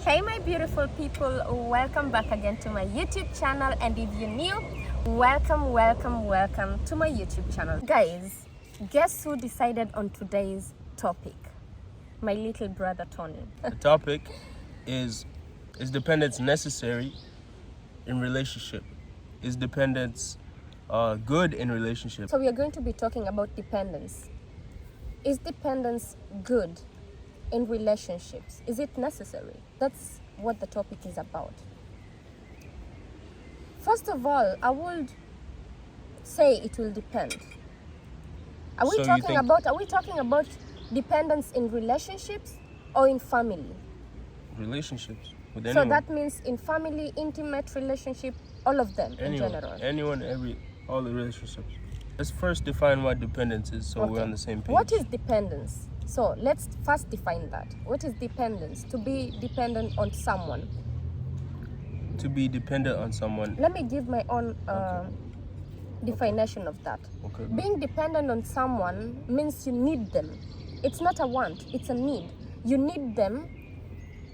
Hey my beautiful people, welcome back again to my YouTube channel, and if you're new, welcome to my YouTube channel. Guys, guess who decided on today's topic? My little brother Tony. The topic is dependence necessary in relationship? Is dependence good in relationship? So we are going to be talking about dependence. Is dependence good in relationships? Is it necessary? That's what the topic is about. First of all, I would say it will depend. Are we talking about dependence in relationships or in family? Relationships with anyone. So that means in family, intimate relationship, all of them in general. All the relationships. Let's first define what dependence is, so we're on the same page. What is dependence? So let's first define that. What is dependence? To be dependent on someone. To be dependent on someone. Let me give my own definition of that. Okay. Being dependent on someone means you need them. It's not a want, it's a need. You need them.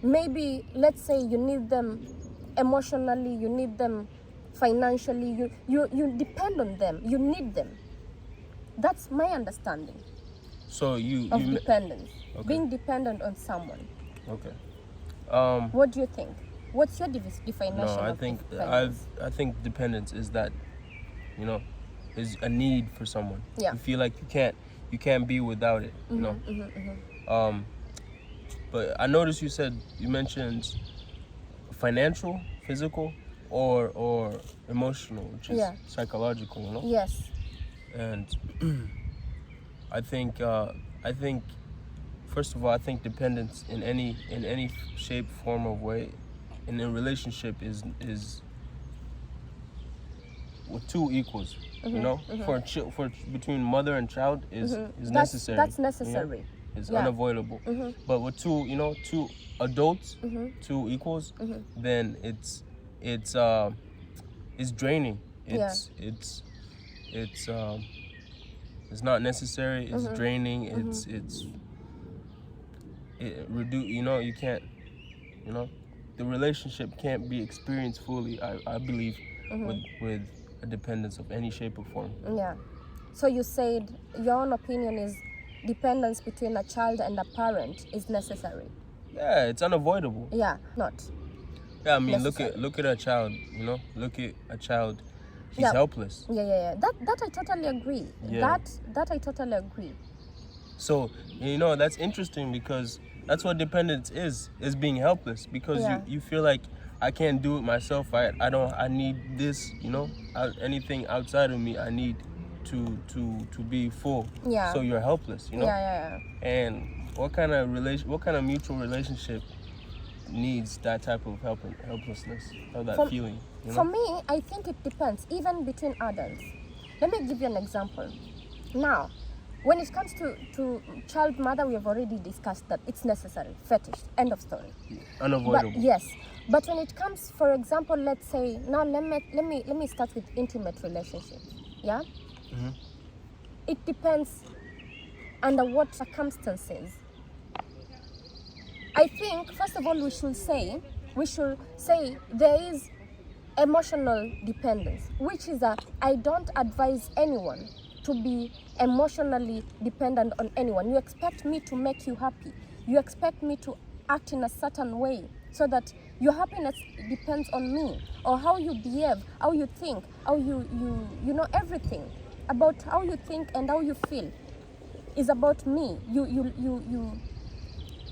Maybe, let's say you need them emotionally, you need them financially, you depend on them, you need them. That's my understanding. So dependence. Okay. Being dependent on someone. Okay. What do you think? What's your definition of dependence? I think dependence is that, is a need for someone. Yeah. You feel like you can't be without it. But I noticed you mentioned financial, physical, or emotional, which is psychological. Yes. And I think first of all, I think dependence in any shape, form, or way in a relationship is with two equals. For between mother and child is necessary. That's necessary. It's unavoidable. But with two adults, two equals, then it's draining. It's not necessary. It's draining. You can't. The relationship can't be experienced fully. I believe with a dependence of any shape or form. Yeah. So you said your own opinion is dependence between a child and a parent is necessary. Yeah, it's unavoidable. Yeah, not. Yeah, I mean, necessary. look at a child. Look at a child. He's helpless. Yeah. That I totally agree. Yeah. That I totally agree. So that's interesting, because that's what dependence is being helpless, because you feel like I can't do it myself. I need this. Anything outside of me, I need to be full. Yeah. So you're helpless. Yeah. And what kind of mutual relationship needs that type of helplessness or that feeling? For me, I think it depends, even between adults. Let me give you an example. Now, when it comes to child mother, we have already discussed that it's necessary, fetish, end of story. Unavoidable. But when it comes, for example, let's say, now let me start with intimate relationships. Yeah? It depends under what circumstances. I think, first of all, we should say there is emotional dependence, which is I don't advise anyone to be emotionally dependent on anyone. You expect me to make you happy. You expect me to act in a certain way so that your happiness depends on me, or how you behave, how you think, how you everything about how you think and how you feel is about me. You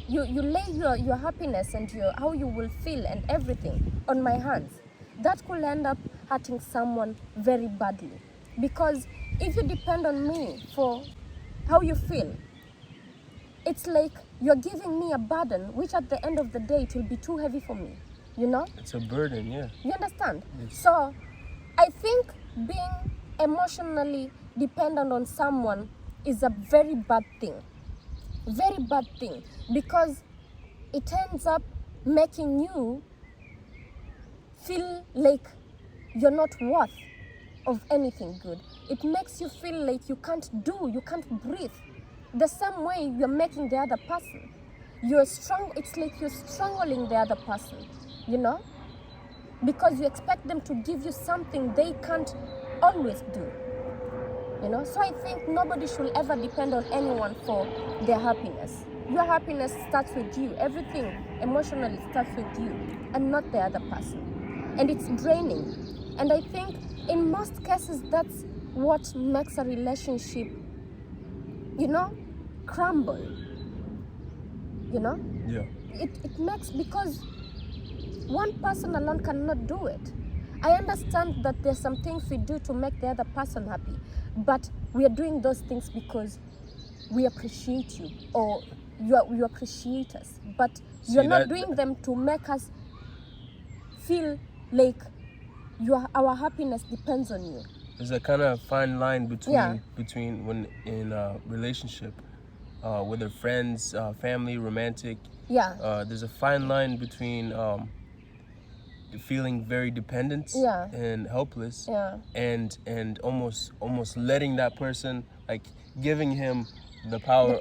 lay your happiness and how you will feel and everything on my hands. That could end up hurting someone very badly. Because if you depend on me for how you feel, it's like you're giving me a burden, which at the end of the day, it will be too heavy for me. It's a burden, yeah. You understand? Yes. So I think being emotionally dependent on someone is a very bad thing. Very bad thing, because it ends up making you feel like you're not worth of anything good. It makes you feel like you can't breathe the same way you're making the other person. it's like you're strangling the other person, you know, because you expect them to give you something they can't always do, you know. So I think nobody should ever depend on anyone for their happiness. Your happiness starts with you. Everything emotionally starts with you and not the other person, and it's draining. And I think in most cases that's what makes a relationship, you know, crumble, you know. Yeah. It makes, because one person alone cannot do it. I understand that there's some things we do to make the other person happy, but we are doing those things because we appreciate you, or you appreciate us, but you're not doing them to make us feel like our happiness depends on you. There's a kind of fine line between when in a relationship, whether friends, family, romantic. Yeah. There's a fine line between feeling very dependent and helpless, and almost letting that person, like giving him the power.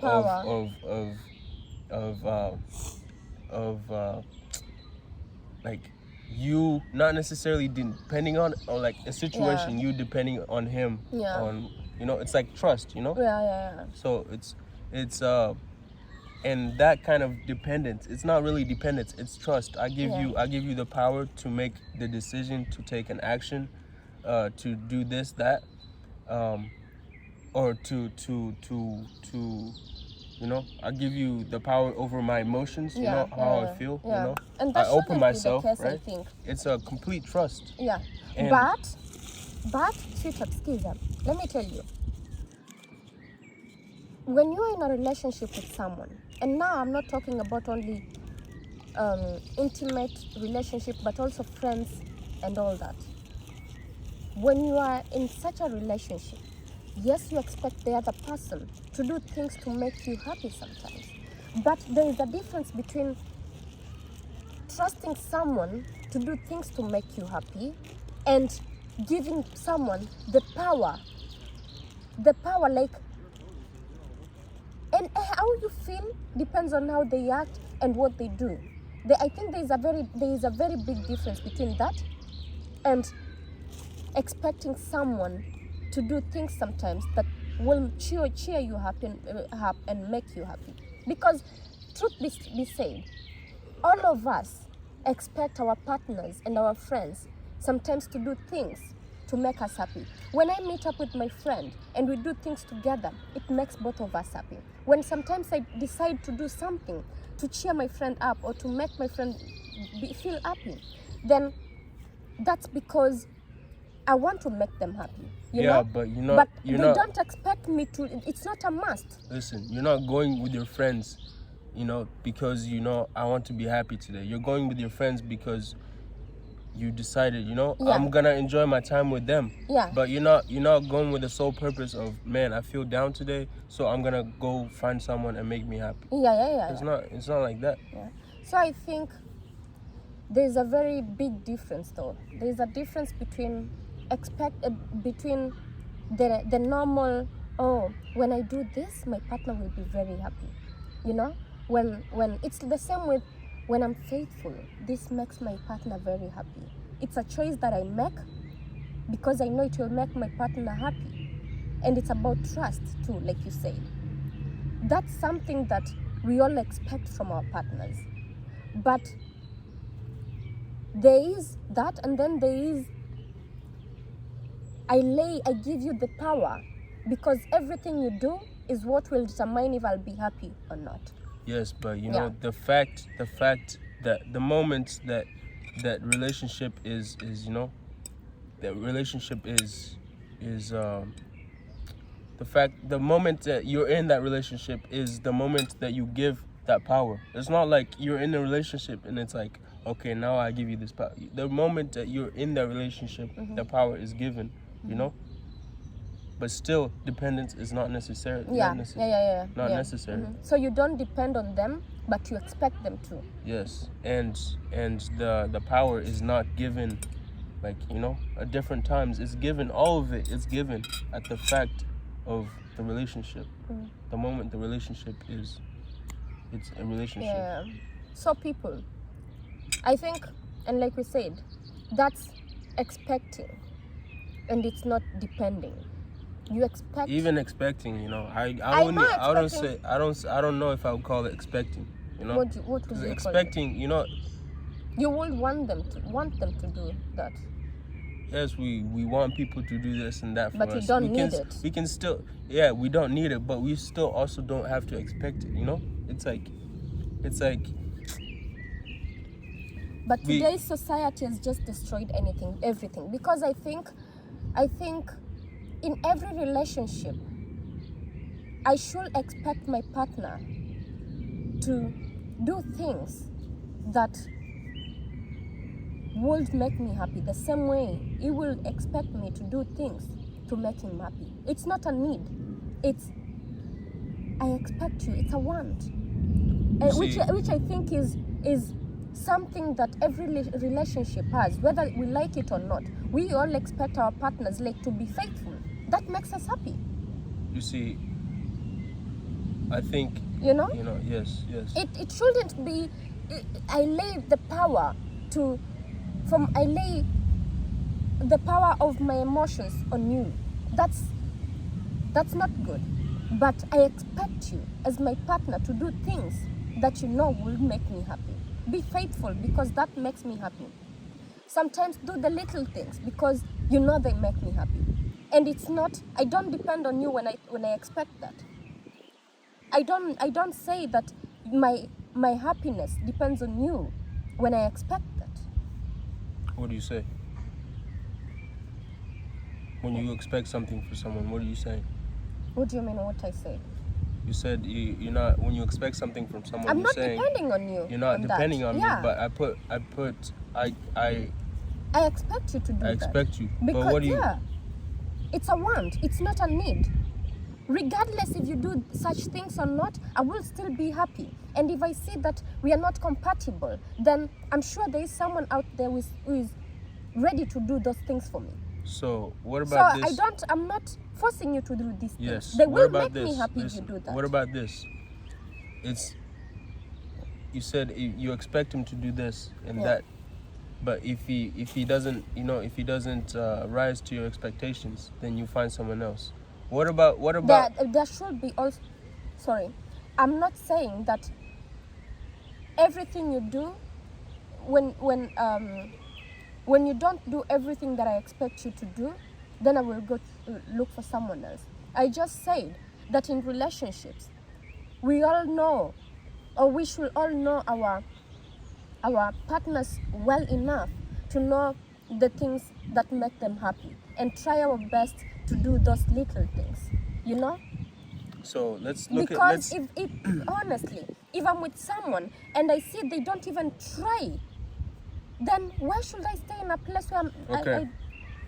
of like you not necessarily depending on, or like a situation, you depending on him, on, you know, it's like trust, you know. So it's and that kind of dependence, it's not really dependence, it's trust. I give you the power to make the decision, to take an action, to do this, that, or to you know, I give you the power over my emotions, you know, how I feel, you know. And I open myself, be the case, right? I think. It's a complete trust. And but sweetheart, skiza, let me tell you, when you're in a relationship with someone, and now I'm not talking about only intimate relationship, but also friends and all that. When you are in such a relationship, yes, you expect the other person to do things to make you happy sometimes. But there is a difference between trusting someone to do things to make you happy and giving someone the power, like, and how you feel depends on how they act and what they do. I think there is a very big difference between that and expecting someone to do things sometimes that will cheer you happy and make you happy. Because truth be said, all of us expect our partners and our friends sometimes to do things to make us happy. When I meet up with my friend and we do things together, it makes both of us happy. When sometimes I decide to do something to cheer my friend up or to make my friend feel happy, then that's because I want to make them happy. You know? But they don't expect me to. It's not a must. Listen, you're not going with your friends, you know, because, you know, I want to be happy today. You're going with your friends because you decided, you know, I'm gonna enjoy my time with them. But you're not going with the sole purpose of, man, I feel down today, so I'm gonna go find someone and make me happy. It's not like that. So I think there's a very big difference, though. There's a difference between the normal, oh, when I do this, my partner will be very happy. You know, when it's the same with when I'm faithful, this makes my partner very happy. It's a choice that I make because I know it will make my partner happy. And it's about trust too, like you said. That's something that we all expect from our partners. But there is that, and then there is I give you the power, because everything you do is what will determine if I'll be happy or not. Yes, but you know, the fact that the moment that relationship is you know, that relationship is the moment that you're in that relationship is the moment that you give that power. It's not like you're in a relationship and it's like, okay, now I give you this power. The moment that you're in that relationship, the power is given, you know? But still, dependence is not necessary. Not necessary. So you don't depend on them, but you expect them to. Yes, and the power is not given, like, you know, at different times. It's given, all of it is given at the fact of the relationship. The moment the relationship is it's a relationship. Yeah. So people, I think, and like we said, that's expecting, and it's not depending. You expect. Even expecting, you know, I don't know if I would call it expecting. You know, what would you expecting? You know, you would want them to do that. Yes, we want people to do this and that for us. But you don't need it. We can still, yeah, we don't need it, but we still also don't have to expect it. You know, it's like. But today's society has just destroyed everything. Because I think, in every relationship, I should expect my partner to do things that would make me happy. The same way he will expect me to do things to make him happy. It's not a need. It's I expect you. It's a want, which I think is something that every relationship has, whether we like it or not. We all expect our partners to be faithful. That makes us happy. You see, I think yes. It shouldn't be. I lay the power of my emotions on you. That's not good. But I expect you as my partner to do things that will make me happy. Be faithful because that makes me happy. Sometimes do the little things because they make me happy. And it's not, I don't depend on you when I expect that. I don't say that my happiness depends on you when I expect that. What do you say? When you expect something for someone, what are you saying? What do you mean what I say? You said you're not, when you expect something from someone, I'm you're not saying depending on you. You're not depending on me, but I expect you to do that. I expect you. Because, but what do you... it's a want. It's not a need. Regardless if you do such things or not, I will still be happy. And if I see that we are not compatible, then I'm sure there is someone out there who is ready to do those things for me. So what about this? I'm not forcing you to do these things. Yes. They will make me happy if you do that. What about this? You said you expect him to do this and that, but if he doesn't, rise to your expectations, then you find someone else. What about there should be also, sorry, I'm not saying that everything you do when you don't do everything that I expect you to do, then I will go look for someone else. I just said that in relationships, we all know, or we should all know our partners well enough to know the things that make them happy and try our best to do those little things, So let's because if honestly, if I'm with someone and I see they don't even try, then why should I stay in a place where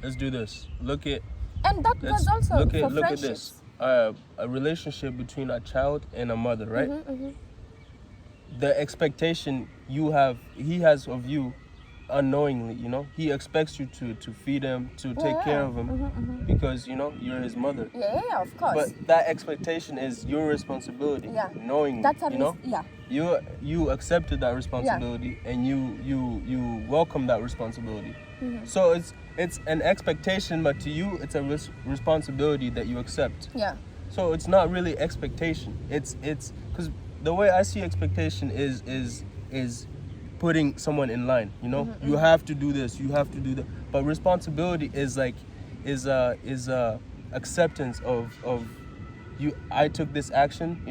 let's do this. And that goes also for friendships. Look at this. A relationship between a child and a mother, right? Mm-hmm. The expectation he has of you unknowingly, he expects you to feed him, to take care of him, because you're his mother. Yeah, of course. But that expectation is your responsibility, knowingly. That's you accepted that responsibility, and you welcome that responsibility. So it's an expectation, but to you it's a responsibility that you accept. Yeah. So it's not really expectation. It's because the way I see expectation is putting someone in line. You have to do this, you have to do that. But responsibility is acceptance of you. I took this action.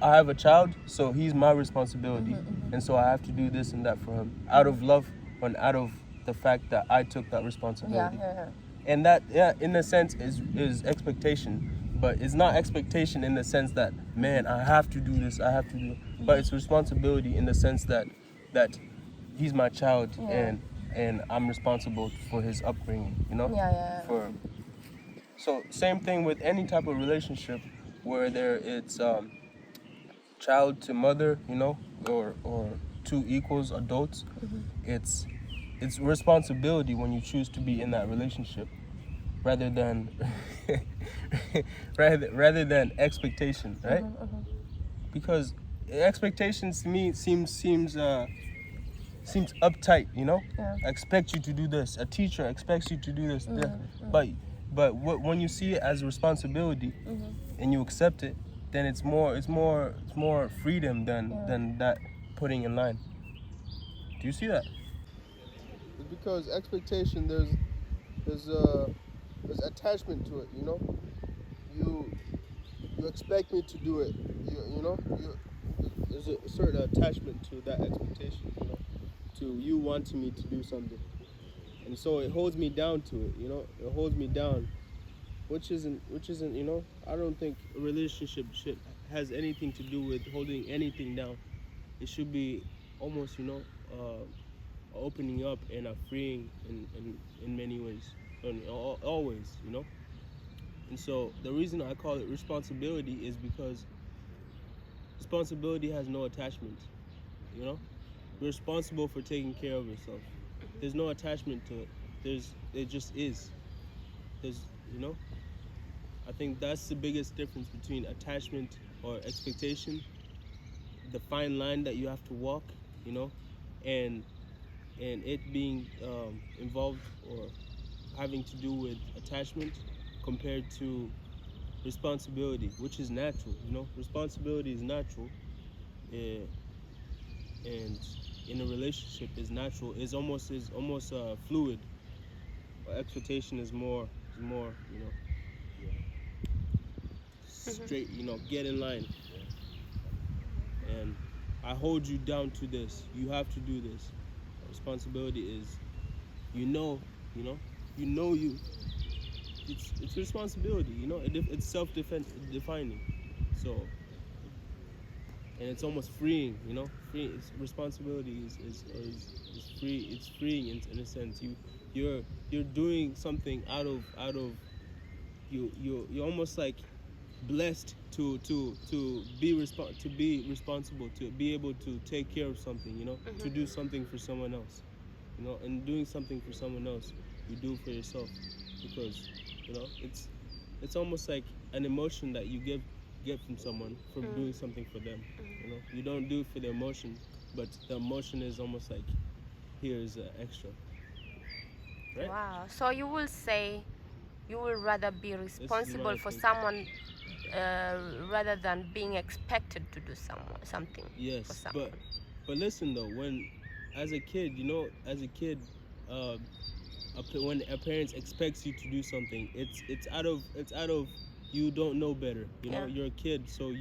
I have a child, so he's my responsibility, and so I have to do this and that for him out of love and out of the fact that I took that responsibility. And that, in a sense, is expectation. But it's not expectation in the sense that, man, I have to do this, I have to do it. But it's responsibility in the sense that he's my child, and I'm responsible for his upbringing, So same thing with any type of relationship where it's child to mother, or two equals adults. It's responsibility when you choose to be in that relationship, rather than rather than expectation, right? Because expectations to me seems uptight, you know. Yeah. I expect you to do this. A teacher expects you to do this. But when you see it as a responsibility and you accept it, then it's more freedom than that putting in line. Do you see that? Because expectation, there's attachment to it, you know. You expect me to do it, there's a certain attachment to that expectation, you know, to you wanting me to do something, and so it holds me down to it, you know. It holds me down, which isn't, you know. I don't think a relationship has anything to do with holding anything down. It should be almost, you know, opening up and freeing in many ways, and always, you know. And so the reason I call it responsibility is because responsibility has no attachment, you know. You're responsible for taking care of yourself. There's no attachment to it. It just is. There's, you know. I think that's the biggest difference between attachment or expectation, the fine line that you have to walk, you know, and it being involved or having to do with attachment compared to responsibility, which is natural, you know. Responsibility is natural, and in a relationship is natural. Is almost fluid. Expectation is more, you know, straight, you know, get in line. And I hold you down to this. You have to do this. Responsibility is, you know, it's responsibility, you know. It's self-defining. So, and it's almost freeing, you know. Responsibility is free. It's freeing in a sense. You're doing something out of you're almost like blessed to be responsible, to be able to take care of something, you know, to do something for someone else, you know. And doing something for someone else, you do for yourself, because, you know, it's almost like an emotion that you get from someone from doing something for them, you know. You don't do it for the emotion, but the emotion is almost like, here's extra, right? Wow. So you will say you will rather be responsible for think. someone rather than being expected to do something for Yes, someone. but listen though, when as a kid, you know, when a parent expects you to do something, it's out of you don't know better, you know. You're a kid, so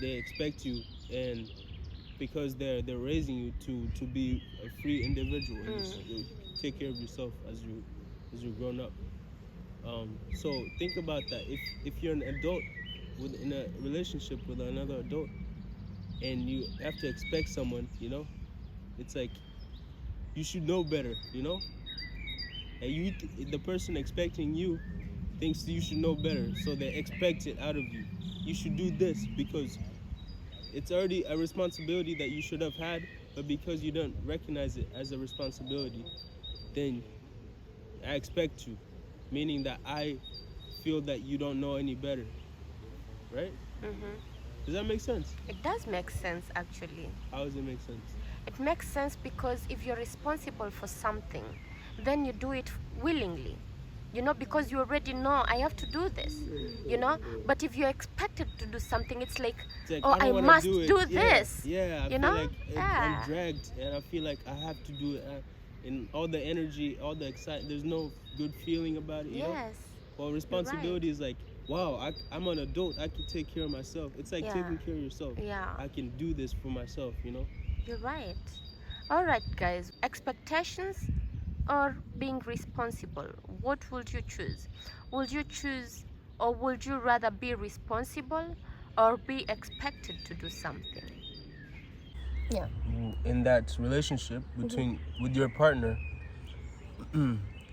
they expect you, and because they're raising you to be a free individual, and you take care of yourself as you're grown up. So think about that. If you're an adult in a relationship with another adult, and you have to expect someone, you know, it's like you should know better, you know. And the person expecting you thinks you should know better, so they expect it out of you. You should do this because it's already a responsibility that you should have had, but because you don't recognize it as a responsibility, then I expect you, meaning that I feel that you don't know any better, right? Does that make sense? It does make sense, actually. How does it make sense? It makes sense because if you're responsible for something, then you do it willingly, you know, because you already know I have to do this, you know. But if you're expected to do something, it's like oh, I must do this. Yeah, I you feel know? like I'm dragged, and I feel like I have to do it. And all the energy, all the excitement, there's no good feeling about it, you know? Well, responsibility is like, wow, I'm an adult, I can take care of myself. It's like taking care of yourself. I can do this for myself, you know? You're right. All right, guys, expectations or being responsible, what would you choose? Would you choose, or would you rather be responsible or be expected to do something? Yeah. In that relationship with your partner,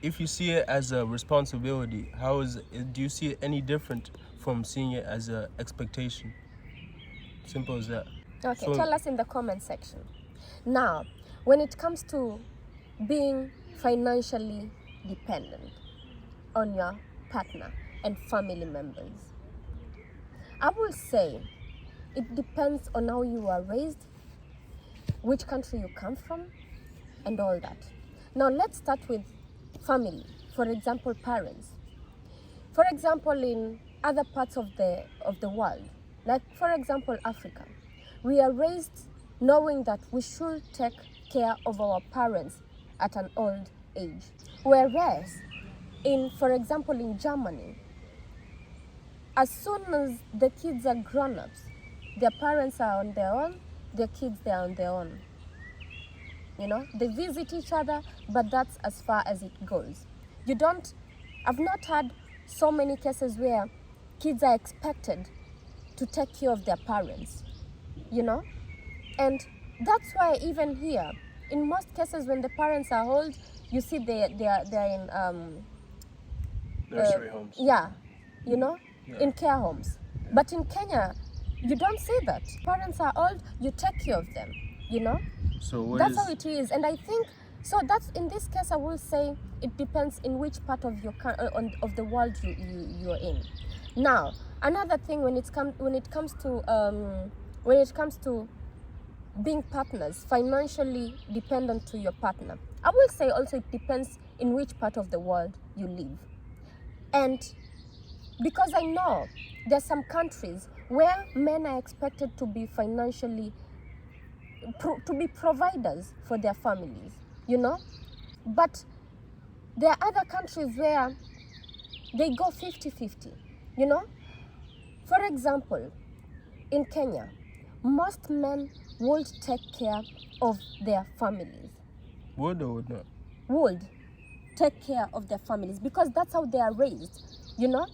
if you see it as a responsibility, do you see it any different from seeing it as an expectation? Simple as that. Okay, so, tell us in the comment section. Now, when it comes to being financially dependent on your partner and family members, I will say it depends on how you are raised, which country you come from, and all that. Now let's start with family. For example, parents. For example, in other parts of the world, like for example Africa, we are raised knowing that we should take care of our parents at an old age. Whereas for example in Germany, as soon as the kids are grown-ups, their parents are on their own, their kids, they're on their own. You know, they visit each other, but that's as far as it goes. I've not had so many cases where kids are expected to take care of their parents, you know? And that's why even here, in most cases when the parents are old, you see they're in Nursery homes. Yeah, you know, Yeah. in care homes. But in Kenya, you don't see that. Parents are old, you take care of them, you know? So That's how it is. And I think, so that's, in this case, I will say it depends in which part of your of the world you're in. Now, another thing when it comes to being partners, financially dependent to your partner, I will say also it depends in which part of the world you live. And because I know there's some countries where men are expected to be financially to be providers for their families, you know? But there are other countries where they go 50-50, you know? For example, in Kenya, most men would take care of their families. Would or would not? Would take care of their families because that's how they are raised, you know?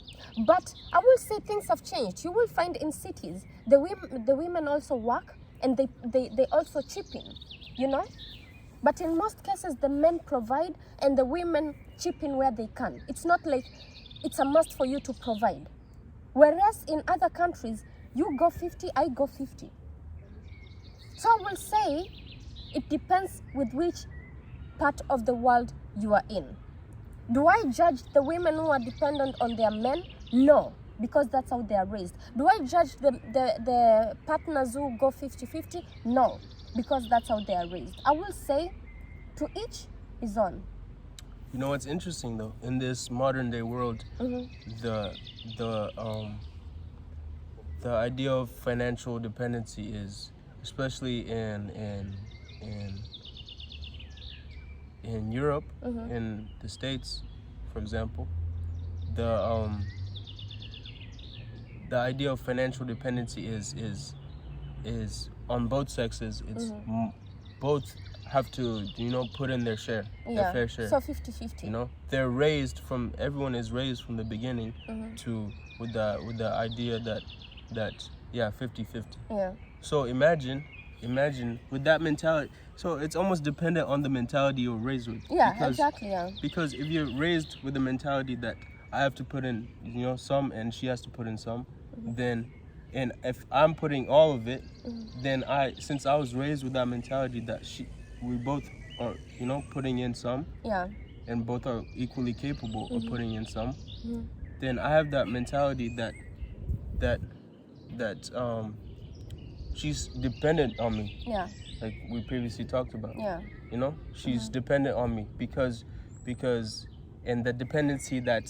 But I will say things have changed. You will find in cities, the women also work and they also chip in, you know? But in most cases, the men provide and the women chip in where they can. It's not like it's a must for you to provide. Whereas in other countries, you go 50, I go 50. So I will say it depends with which part of the world you are in. Do I judge the women who are dependent on their men? No, because that's how they are raised. Do I judge the partners who go 50-50? No, because that's how they are raised. I will say to each his own. You know what's interesting though? In this modern day world, the idea of financial dependency is, especially in Europe, in the States, for example, the idea of financial dependency is on both sexes. It's both have to, you know, put in their share, their fair share. So 50-50. You know, everyone is raised from the beginning with the idea that 50-50. Yeah. So imagine with that mentality. So it's almost dependent on the mentality you're raised with. Yeah, exactly. Yeah. Because if you're raised with the mentality that I have to put in, you know, some and she has to put in some, then, and if I'm putting all of it, then since I was raised with that mentality that we both are, you know, putting in some, and both are equally capable of putting in some, then I have that mentality that she's dependent on me. Yeah. Like we previously talked about. Yeah. You know, she's dependent on me because and the dependency that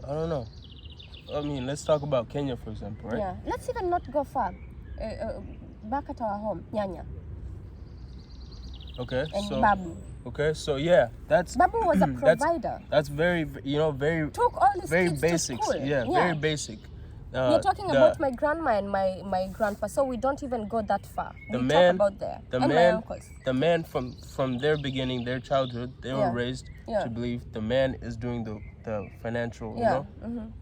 I don't know. I mean, let's talk about Kenya, for example, right? Yeah. Let's even not go far. Back at our home, Nyanya. Okay. And Babu. Okay, so yeah, Babu was a provider. That's very, you know, very took all these very kids basic. to school. Yeah, very basic. We're talking about my grandma and my grandpa, so we don't even go that far. We talk about there. And my uncles. The man from their beginning, their childhood, they were raised to believe the man is doing the financial, you know,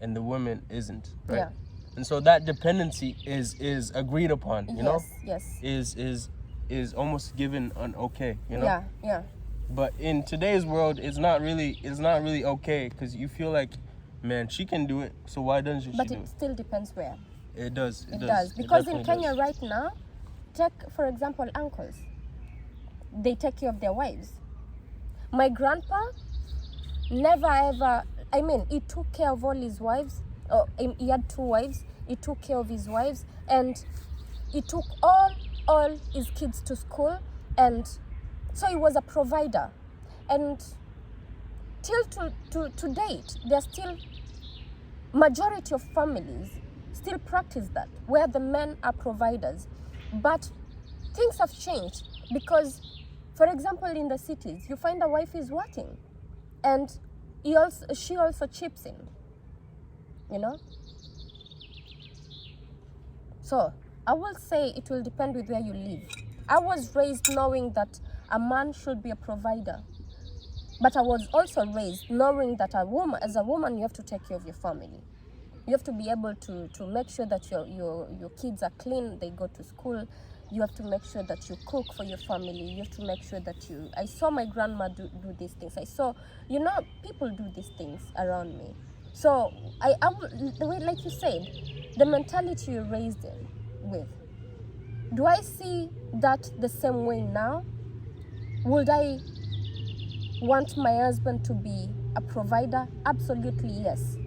and the woman isn't, right? Yeah. And so that dependency is agreed upon, you know? Yes. Is almost given an okay, you know? Yeah. But in today's world, it's not really okay because you feel like, man, she can do it, so why doesn't she do it? But it still depends where. It does. Because in Kenya right now, take for example uncles. They take care of their wives. My grandpa never ever, I mean, he took care of all his wives. He had 2 wives. He took care of his wives, and he took all his kids to school, and so he was a provider. And till to date, there's still majority of families still practice that, where the men are providers. But things have changed because, for example, in the cities, you find a wife is working, and she also chips in, you know. So I will say it will depend with where you live. I was raised knowing that a man should be a provider, but I was also raised knowing that as a woman, you have to take care of your family. You have to be able to make sure that your kids are clean, they go to school. You have to make sure that you cook for your family. You have to make sure that I saw my grandma do these things. I saw, people do these things around me. So the way, like you said, the mentality you're raised with, do I see that the same way now? Would I want my husband to be a provider? Absolutely yes.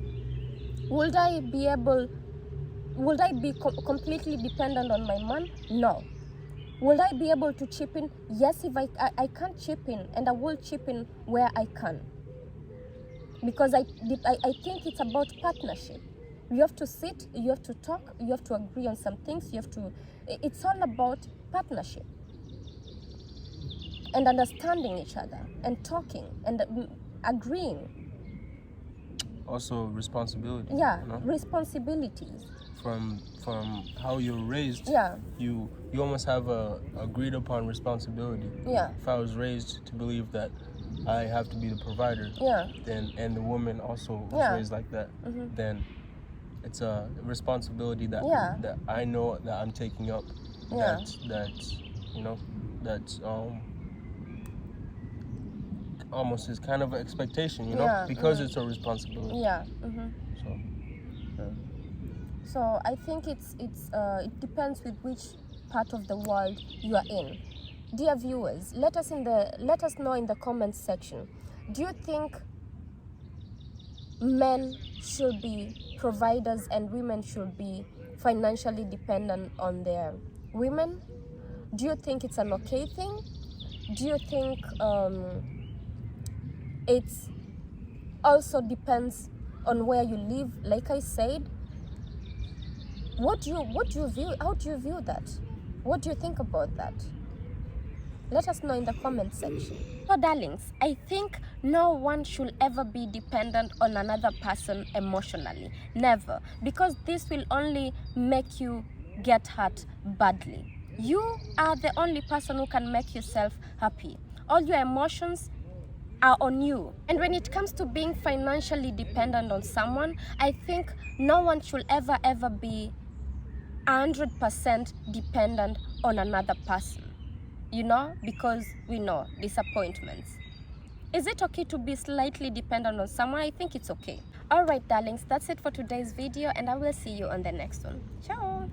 Would I be completely dependent on my man? No. Will I be able to chip in? Yes, if I can chip in, and I will chip in where I can. Because I think it's about partnership. You have to sit, you have to talk, you have to agree on some things, it's all about partnership. And understanding each other, and talking, and agreeing. Also responsibility. Yeah, responsibilities. From how you're raised, yeah, you almost have a agreed upon responsibility. Yeah. If I was raised to believe that I have to be the provider, then, and the woman also was raised like that, then it's a responsibility that I know that I'm taking up. That's almost is kind of an expectation, because it's a responsibility. Yeah. So I think it depends with which part of the world you are in. Dear viewers, let us know in the comments section. Do you think men should be providers and women should be financially dependent on their women? Do you think it's an okay thing? Do you think it also depends on where you live? Like I said, how do you view that? What do you think about that? Let us know in the comment section. So darlings, I think no one should ever be dependent on another person emotionally. Never. Because this will only make you get hurt badly. You are the only person who can make yourself happy. All your emotions are on you. And when it comes to being financially dependent on someone, I think no one should ever be 100% dependent on another person. Because we know disappointments. Is it okay to be slightly dependent on someone? I think it's okay. Alright darlings, that's it for today's video, and I will see you on the next one. Ciao.